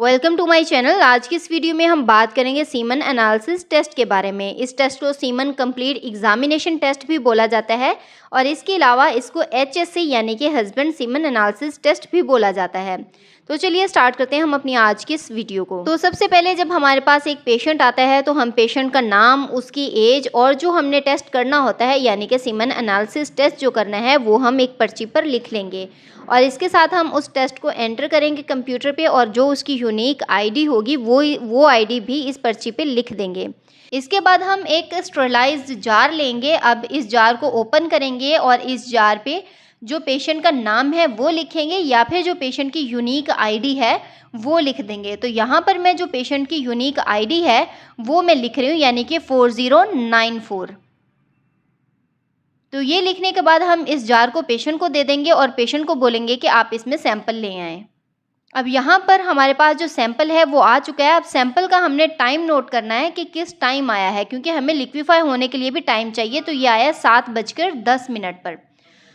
Welcome to my channel. आज की इस वीडियो में हम बात करेंगे सीमन एनालिसिस टेस्ट के बारे में। इस टेस्ट को सीमन कंप्लीट एग्जामिनेशन टेस्ट भी बोला जाता है और इसके अलावा इसको HSC यानी कि हस्बैंड सीमन एनालिसिस टेस्ट भी बोला जाता है। तो चलिए स्टार्ट करते हैं हम अपनी आज की इस वीडियो को। तो सबसे पहले जब हमारे पास एक पेशेंट आता है तो हम पेशेंट का नाम, उसकी एज और जो हमने टेस्ट करना होता है यानी कि सीमन एनालिसिस टेस्ट जो करना है वो हम एक पर्ची पर लिख लेंगे और इसके साथ हम उस टेस्ट को एंटर करेंगे कंप्यूटर पे और जो उसकी यूनिक आईडी होगी वो आईडी भी इस पर्ची पे लिख देंगे। इसके बाद हम एक स्टेरलाइज्ड जार लेंगे। अब इस जार को ओपन करेंगे और इस जार पे जो पेशेंट का नाम है वो लिखेंगे या फिर जो पेशेंट की यूनिक आईडी है वो लिख देंगे। तो यहाँ पर मैं जो पेशेंट की यूनिक आईडी है वो मैं लिख रही हूँ यानी कि 4094। तो ये लिखने के बाद हम इस जार को पेशेंट को दे देंगे और पेशेंट को बोलेंगे कि आप इसमें सैंपल ले आएँ। अब यहाँ पर हमारे पास जो सैंपल है वो आ चुका है। अब सैंपल का हमने टाइम नोट करना है कि किस टाइम आया है, क्योंकि हमें लिक्विफाई होने के लिए भी टाइम चाहिए। तो ये आया 7:10 पर।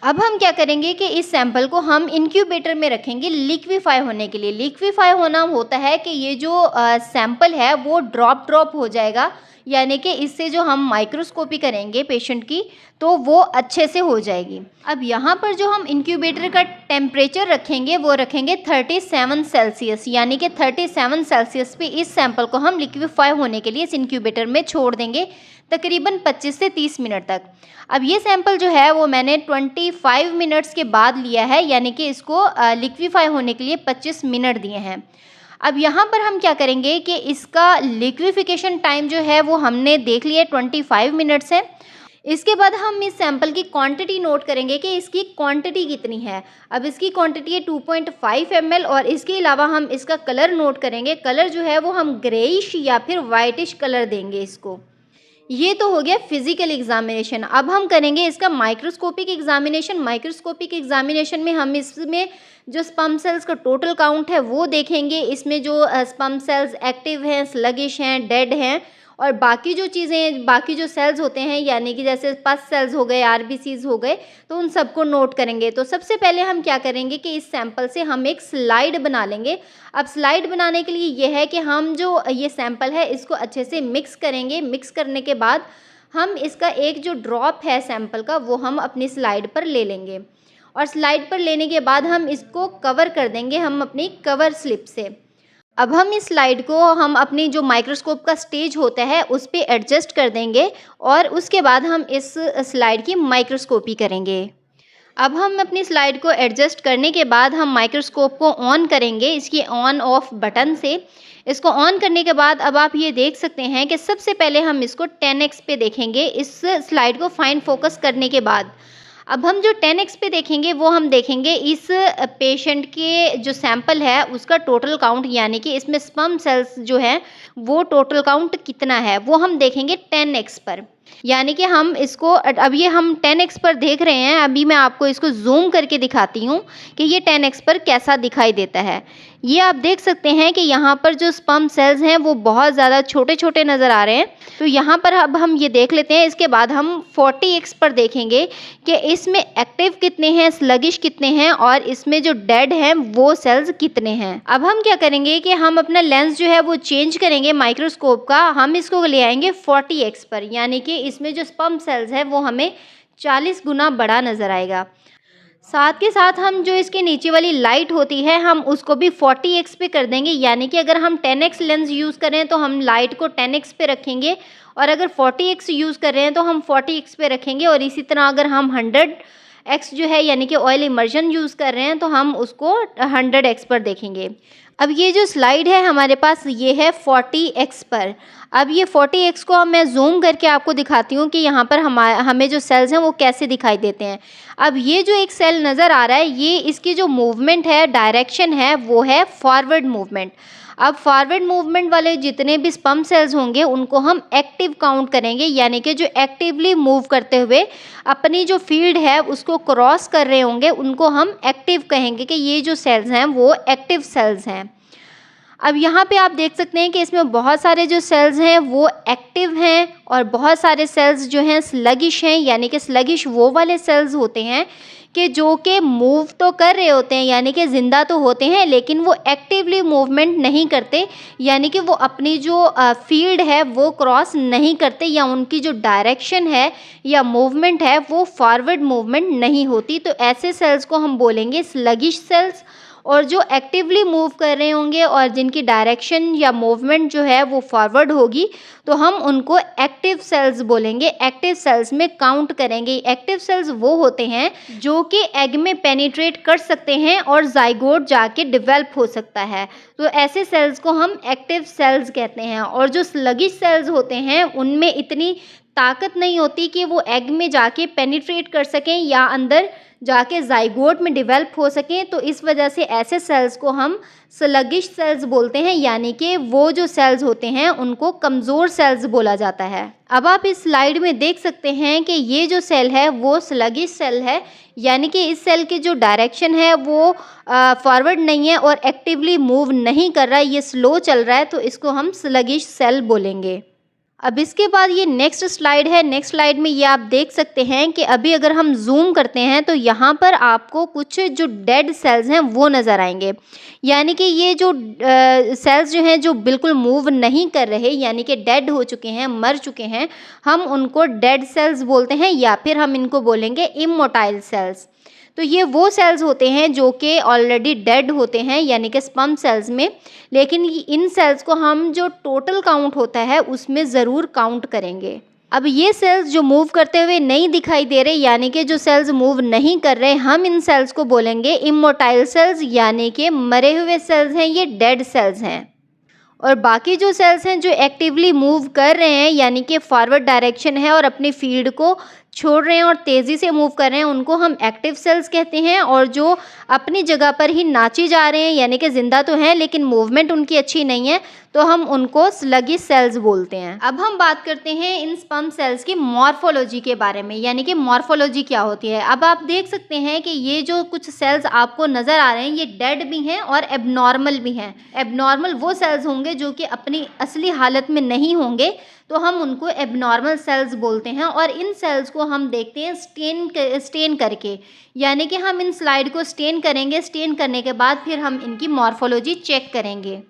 अब हम क्या करेंगे कि इस सैंपल को हम इंक्यूबेटर में रखेंगे लिक्विफाई होने के लिए। लिक्विफाई होना होता है कि ये जो सैंपल है वो ड्रॉप हो जाएगा, यानी कि इससे जो हम माइक्रोस्कोपी करेंगे पेशेंट की तो वो अच्छे से हो जाएगी। अब यहाँ पर जो हम इंक्यूबेटर का टेम्परेचर रखेंगे वो रखेंगे 37 सेल्सियस, यानी कि 37 सेल्सियस पे इस सैंपल को हम लिक्विफाई होने के लिए इस इंक्यूबेटर में छोड़ देंगे तकरीबन 25 से 30 मिनट तक। अब ये सैंपल जो है वो मैंने 25 मिनट्स के बाद लिया है, यानी कि इसको लिक्विफाई होने के लिए 25 मिनट दिए हैं। अब यहाँ पर हम क्या करेंगे कि इसका लिक्विफिकेशन टाइम जो है वो हमने देख लिया 25 मिनट्स है। इसके बाद हम इस सैंपल की क्वांटिटी नोट करेंगे कि इसकी क्वांटिटी कितनी है। अब इसकी क्वांटिटी है 2.5 ml और इसके अलावा हम इसका कलर नोट करेंगे। कलर जो है वो हम ग्रेइश या फिर वाइटिश कलर देंगे इसको। ये तो हो गया फिजिकल एग्जामिनेशन। अब हम करेंगे इसका माइक्रोस्कोपिक एग्जामिनेशन। माइक्रोस्कोपिक एग्जामिनेशन में हम इसमें जो स्पर्म सेल्स का टोटल काउंट है वो देखेंगे। इसमें जो स्पर्म सेल्स एक्टिव हैं, स्लगिश हैं, डेड हैं और बाकी जो चीज़ें, बाकी जो सेल्स होते हैं यानी कि जैसे पस सेल्स हो गए, RBCs हो गए, तो उन सबको नोट करेंगे। तो सबसे पहले हम क्या करेंगे कि इस सैंपल से हम एक स्लाइड बना लेंगे। अब स्लाइड बनाने के लिए ये है कि हम जो ये सैंपल है इसको अच्छे से मिक्स करेंगे। मिक्स करने के बाद हम इसका एक जो ड्रॉप है सैंपल का वो हम अपनी स्लाइड पर ले लेंगे और स्लाइड पर लेने के बाद हम इसको कवर कर देंगे हम अपनी कवर स्लिप से। अब हम इस स्लाइड को हम अपनी जो माइक्रोस्कोप का स्टेज होता है उस पर एडजस्ट कर देंगे और उसके बाद हम इस स्लाइड की माइक्रोस्कोपी करेंगे। अब हम अपनी स्लाइड को एडजस्ट करने के बाद हम माइक्रोस्कोप को ऑन करेंगे इसकी ऑन ऑफ बटन से। इसको ऑन करने के बाद अब आप ये देख सकते हैं कि सबसे पहले हम इसको 10x पे देखेंगे इस स्लाइड को फाइन फोकस करने के बाद। अब हम जो 10x पे देखेंगे वो हम देखेंगे इस पेशेंट के जो सैंपल है उसका टोटल काउंट, यानी कि इसमें स्पर्म सेल्स जो है वो टोटल काउंट कितना है वो हम देखेंगे 10x पर। यानी कि हम इसको अब ये हम 10x पर देख रहे हैं। अभी मैं आपको इसको जूम करके दिखाती हूँ कि ये 10x पर कैसा दिखाई देता है। ये आप देख सकते हैं कि यहाँ पर जो स्पर्म सेल्स हैं वो बहुत ज़्यादा छोटे छोटे नज़र आ रहे हैं। तो यहाँ पर अब हम ये देख लेते हैं। इसके बाद हम 40x पर देखेंगे कि इसमें एक्टिव कितने हैं, स्लगिश कितने हैं और इसमें जो डेड हैं वो सेल्स कितने हैं। अब हम क्या करेंगे कि हम अपना लेंस जो है वो चेंज करेंगे माइक्रोस्कोप का। हम इसको ले आएंगे 40x पर, यानी कि इसमें जो स्पर्म सेल्स है वो हमें 40 गुना बड़ा नज़र आएगा। साथ के साथ हम जो इसके नीचे वाली लाइट होती है हम उसको भी 40x पे कर देंगे, यानी कि अगर हम 10x लेंस यूज़ करें तो हम लाइट को 10x पे रखेंगे और अगर 40x यूज़ कर रहे हैं तो हम 40x पे रखेंगे। और इसी तरह अगर हम 100x जो है यानी कि ऑयल इमर्जन यूज़ कर रहे हैं तो हम उसको 100x पर देखेंगे। अब ये जो स्लाइड है हमारे पास ये है 40x पर। अब ये 40x को मैं जूम करके आपको दिखाती हूँ कि यहाँ पर हमें जो सेल्स हैं वो कैसे दिखाई देते हैं। अब ये जो एक सेल नज़र आ रहा है ये इसकी जो मूवमेंट है, डायरेक्शन है वो है फॉरवर्ड मूवमेंट। अब फॉरवर्ड मूवमेंट वाले जितने भी स्पर्म सेल्स होंगे उनको हम एक्टिव काउंट करेंगे, यानी कि जो एक्टिवली मूव करते हुए अपनी जो फील्ड है उसको क्रॉस कर रहे होंगे उनको हम एक्टिव कहेंगे कि ये जो सेल्स हैं वो एक्टिव सेल्स हैं। अब यहाँ पे आप देख सकते हैं कि इसमें बहुत सारे जो सेल्स हैं वो एक्टिव हैं और बहुत सारे सेल्स जो हैं स्लगिश हैं, यानी कि स्लगिश वो वाले सेल्स होते हैं कि जो कि मूव तो कर रहे होते हैं, यानी कि ज़िंदा तो होते हैं, लेकिन वो एक्टिवली मूवमेंट नहीं करते, यानी कि वो अपनी जो फील्ड है वो क्रॉस नहीं करते, या उनकी जो डायरेक्शन है या मूवमेंट है वो फॉरवर्ड मूवमेंट नहीं होती। तो ऐसे सेल्स को हम बोलेंगे स्लगिश सेल्स। और जो एक्टिवली मूव कर रहे होंगे और जिनकी डायरेक्शन या मूवमेंट जो है वो फॉरवर्ड होगी, तो हम उनको एक्टिव सेल्स बोलेंगे। एक्टिव सेल्स में काउंट करेंगे। एक्टिव सेल्स वो होते हैं जो कि एग में पेनिट्रेट कर सकते हैं और जाइगोट जाके डेवलप हो सकता है, तो ऐसे सेल्स को हम एक्टिव सेल्स कहते हैं। और जो स्लगिश सेल्स होते हैं उनमें इतनी ताकत नहीं होती कि वो एग में जाके पेनिट्रेट कर सकें या अंदर जाके जाइगोट में डेवलप हो सकें, तो इस वजह से ऐसे सेल्स को हम स्लगिश सेल्स बोलते हैं, यानी कि वो जो सेल्स होते हैं उनको कमज़ोर सेल्स बोला जाता है। अब आप इस स्लाइड में देख सकते हैं कि ये जो सेल है वो स्लगिश सेल है, यानी कि इस सेल की जो डायरेक्शन है वो फॉरवर्ड नहीं है और एक्टिवली मूव नहीं कर रहा है, ये स्लो चल रहा है, तो इसको हम स्लगिश सेल बोलेंगे। अब इसके बाद ये नेक्स्ट स्लाइड है। नेक्स्ट स्लाइड में ये आप देख सकते हैं कि अभी अगर हम जूम करते हैं तो यहाँ पर आपको कुछ जो डेड सेल्स हैं वो नज़र आएंगे, यानी कि ये जो सेल्स जो हैं जो बिल्कुल मूव नहीं कर रहे, यानी कि डेड हो चुके हैं, मर चुके हैं, हम उनको डेड सेल्स बोलते हैं, या फिर हम इनको बोलेंगे इमोटाइल सेल्स। तो ये वो सेल्स होते हैं जो कि ऑलरेडी डेड होते हैं, यानी कि स्पर्म सेल्स में, लेकिन इन सेल्स को हम जो टोटल काउंट होता है उसमें ज़रूर काउंट करेंगे। अब ये सेल्स जो मूव करते हुए नहीं दिखाई दे रहे, यानी कि जो सेल्स मूव नहीं कर रहे, हम इन सेल्स को बोलेंगे इमोटाइल सेल्स, यानी कि मरे हुए सेल्स हैं, ये डेड सेल्स हैं। और बाकी जो सेल्स हैं जो एक्टिवली मूव कर रहे हैं, यानी कि फॉरवर्ड डायरेक्शन है और अपनी फील्ड को छोड़ रहे हैं और तेज़ी से मूव कर रहे हैं, उनको हम एक्टिव सेल्स कहते हैं। और जो अपनी जगह पर ही नाची जा रहे हैं, यानी कि ज़िंदा तो हैं लेकिन मूवमेंट उनकी अच्छी नहीं है, तो हम उनको स्लगिश सेल्स बोलते हैं। अब हम बात करते हैं इन स्पर्म सेल्स की मॉर्फोलॉजी के बारे में, यानी कि मॉर्फोलॉजी क्या होती है। अब आप देख सकते हैं कि ये जो कुछ सेल्स आपको नज़र आ रहे हैं ये डेड भी हैं और एबनॉर्मल भी हैं। एबनॉर्मल वो सेल्स होंगे जो कि अपनी असली हालत में नहीं होंगे, तो हम उनको एबनॉर्मल सेल्स बोलते हैं। और इन सेल्स को हम देखते हैं स्टेन करके, यानी कि हम इन स्लाइड को स्टेन करेंगे। स्टेन करने के बाद फिर हम इनकी मॉर्फोलॉजी चेक करेंगे।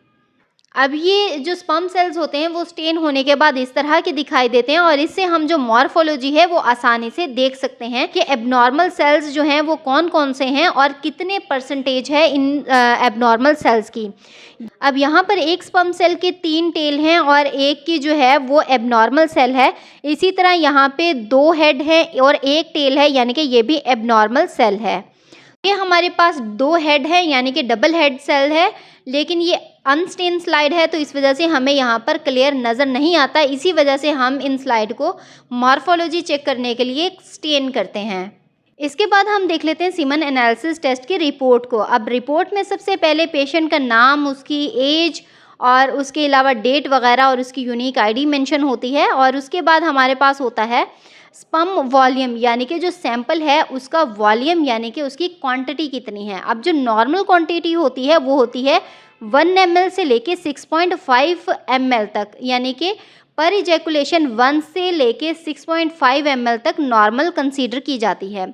अब ये जो स्पर्म सेल्स होते हैं वो स्टेन होने के बाद इस तरह के दिखाई देते हैं, और इससे हम जो मॉर्फोलॉजी है वो आसानी से देख सकते हैं कि एबनॉर्मल सेल्स जो हैं वो कौन कौन से हैं और कितने परसेंटेज है इन एबनॉर्मल सेल्स की। अब यहाँ पर एक स्पर्म सेल के 3 टेल हैं और एक की जो है वो एबनॉर्मल सेल है। इसी तरह यहाँ पे 2 हेड हैं और 1 टेल है, यानी कि ये भी एबनॉर्मल सेल है। ये हमारे पास 2 हेड है, यानी कि डबल हेड सेल है, लेकिन ये अनस्टेन स्लाइड है तो इस वजह से हमें यहाँ पर क्लियर नज़र नहीं आता। इसी वजह से हम इन स्लाइड को मॉर्फोलॉजी चेक करने के लिए स्टेन करते हैं। इसके बाद हम देख लेते हैं सीमन एनालिसिस टेस्ट की रिपोर्ट को। अब रिपोर्ट में सबसे पहले पेशेंट का नाम, उसकी एज और उसके अलावा डेट वगैरह और उसकी यूनिक आईडी मेंशन होती है। और उसके बाद हमारे पास होता है स्पर्म वॉल्यूम, यानी कि जो सैंपल है उसका वॉल्यूम, यानी कि उसकी क्वांटिटी कितनी है। अब जो नॉर्मल क्वांटिटी होती है वो होती है 1 ml से लेके 6.5 ml तक, यानी कि पर इजैकुलेशन 1 से लेके 6.5 ml तक नॉर्मल कंसीडर की जाती है।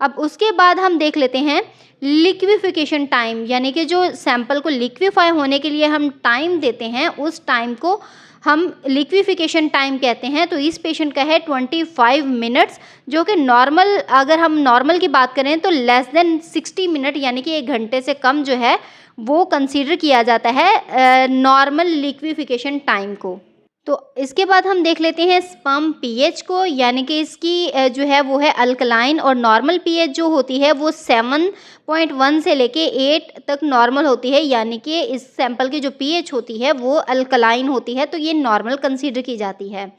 अब उसके बाद हम देख लेते हैं लिक्विफिकेशन टाइम, यानी कि जो सैंपल को लिक्विफाई होने के लिए हम टाइम देते हैं उस टाइम को हम लिक्विफिकेशन टाइम कहते हैं। तो इस पेशेंट का है 25 मिनट्स, जो कि नॉर्मल, अगर हम नॉर्मल की बात करें तो लेस देन 60 मिनट, यानी कि 1 घंटे से कम जो है वो कंसीडर किया जाता है नॉर्मल लिक्विफिकेशन टाइम को। तो इसके बाद हम देख लेते हैं स्पर्म पीएच को, यानी कि इसकी जो है वो है अल्कलाइन, और नॉर्मल पीएच जो होती है वो 7.1 से लेके 8 तक नॉर्मल होती है, यानी कि इस सैंपल की जो पीएच होती है वो अल्कलाइन होती है, तो ये नॉर्मल कंसीडर की जाती है।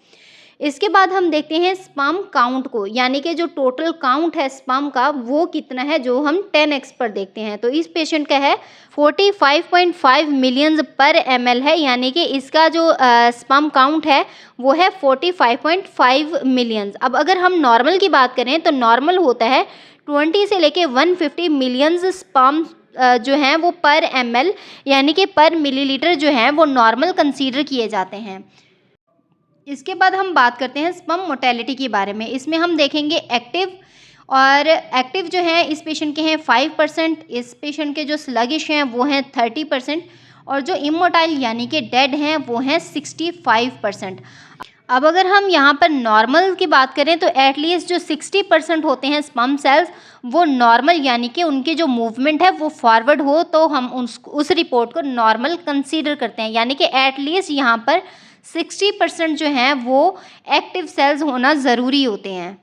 इसके बाद हम देखते हैं स्पर्म काउंट को, यानी कि जो टोटल काउंट है स्पर्म का वो कितना है, जो हम 10x पर देखते हैं। तो इस पेशेंट का है 45.5 मिलियंस पर ml है, यानी कि इसका जो स्पर्म काउंट है वो है 45.5 मिलियंस। अब अगर हम नॉर्मल की बात करें तो नॉर्मल होता है 20 से लेके 150 मिलियंस स्पर्म जो हैं वो पर ml यानी कि पर मिलीलीटर जो हैं वो नॉर्मल कंसीडर किए जाते हैं। इसके बाद हम बात करते हैं स्पर्म मोटेलिटी के बारे में। इसमें हम देखेंगे एक्टिव, और एक्टिव जो हैं इस पेशेंट के हैं 5%, इस पेशेंट के जो स्लगिश हैं वो हैं 30%, और जो इमोटाइल यानी कि डेड हैं वो हैं 65%। अब अगर हम यहाँ पर नॉर्मल की बात करें तो एटलीस्ट जो 60% होते हैं स्पर्म सेल्स वो नॉर्मल यानी कि उनकी जो मूवमेंट है वो फॉरवर्ड हो तो हम उस रिपोर्ट को नॉर्मल कंसीडर करते हैं, यानी कि एटलीस्ट यहाँ पर 60% जो हैं वो एक्टिव सेल्स होना ज़रूरी होते हैं।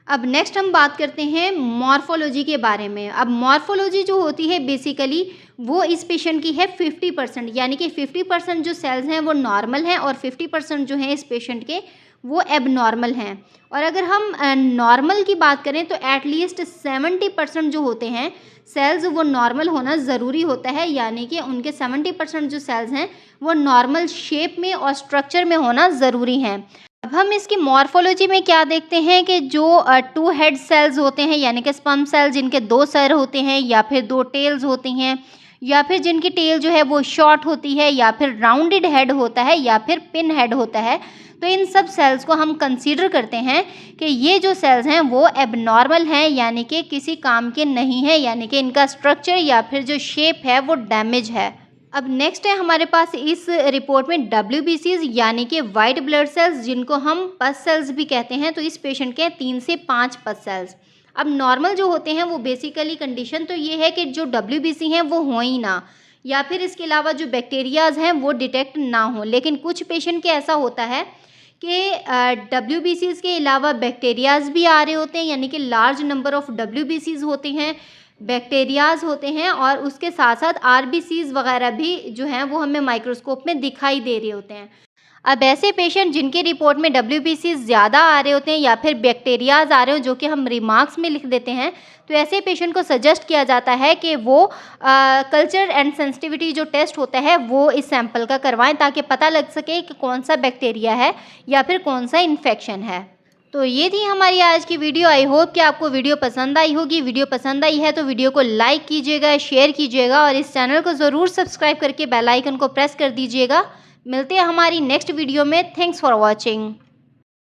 अब नेक्स्ट हम बात करते हैं मॉर्फोलॉजी के बारे में। अब मॉर्फोलॉजी जो होती है बेसिकली वो इस पेशेंट की है 50%, यानी कि 50% जो सेल्स हैं वो नॉर्मल हैं और 50% जो हैं इस पेशेंट के वो एबनॉर्मल हैं। और अगर हम नॉर्मल की बात करें तो एटलीस्ट 70% जो होते हैं सेल्स वो नॉर्मल होना ज़रूरी होता है, यानी कि उनके 70% जो सेल्स हैं वो नॉर्मल शेप में और स्ट्रक्चर में होना ज़रूरी हैं। अब हम इसकी मॉर्फोलॉजी में क्या देखते हैं कि जो 2 हेड सेल्स होते हैं यानी कि स्पर्म सेल्स जिनके 2 सर होते हैं या फिर 2 टेल्स होती हैं, या फिर जिनकी टेल जो है वो शॉर्ट होती है, या फिर राउंडेड हेड होता है, या फिर पिन हेड होता है, तो इन सब सेल्स को हम कंसीडर करते हैं कि ये जो सेल्स हैं वो एबनॉर्मल हैं, यानी कि किसी काम के नहीं हैं, यानी कि इनका स्ट्रक्चर या फिर जो शेप है वो डैमेज है। अब नेक्स्ट है हमारे पास इस रिपोर्ट में WBCs यानी कि वाइट ब्लड सेल्स, जिनको हम पस सेल्स भी कहते हैं। तो इस पेशेंट के 3 से 5 पस सेल्स। अब नॉर्मल जो होते हैं वो बेसिकली कंडीशन तो ये है कि जो WBC हैं वो हो ही ना, या फिर इसके अलावा जो बैक्टीरियाज हैं वो डिटेक्ट ना हो। लेकिन कुछ पेशेंट के ऐसा होता है कि WBCs के अलावा बैक्टीरियाज भी आ रहे होते हैं, यानी कि लार्ज नंबर ऑफ WBCs होते हैं, बैक्टीरियाज होते हैं, और उसके साथ साथ RBCs वगैरह भी जो हैं वो हमें माइक्रोस्कोप में दिखाई दे रहे होते हैं। अब ऐसे पेशेंट जिनकी रिपोर्ट में WBCs ज़्यादा आ रहे होते हैं या फिर बैक्टीरियाज आ रहे हो जो कि हम रिमार्क्स में लिख देते हैं, तो ऐसे पेशेंट को सजेस्ट किया जाता है कि वो कल्चर एंड सेंसिटिविटी जो टेस्ट होता है वो इस सैंपल का करवाएं, ताकि पता लग सके कि कौन सा बैक्टीरिया है या फिर कौन सा इन्फेक्शन है। तो ये थी हमारी आज की वीडियो। आई होप कि आपको वीडियो पसंद आई होगी। वीडियो पसंद आई है तो वीडियो को लाइक कीजिएगा, शेयर कीजिएगा, और इस चैनल को ज़रूर सब्सक्राइब करके बेल आइकन को प्रेस कर दीजिएगा। मिलते हैं हमारी नेक्स्ट वीडियो में। Thanks for watching.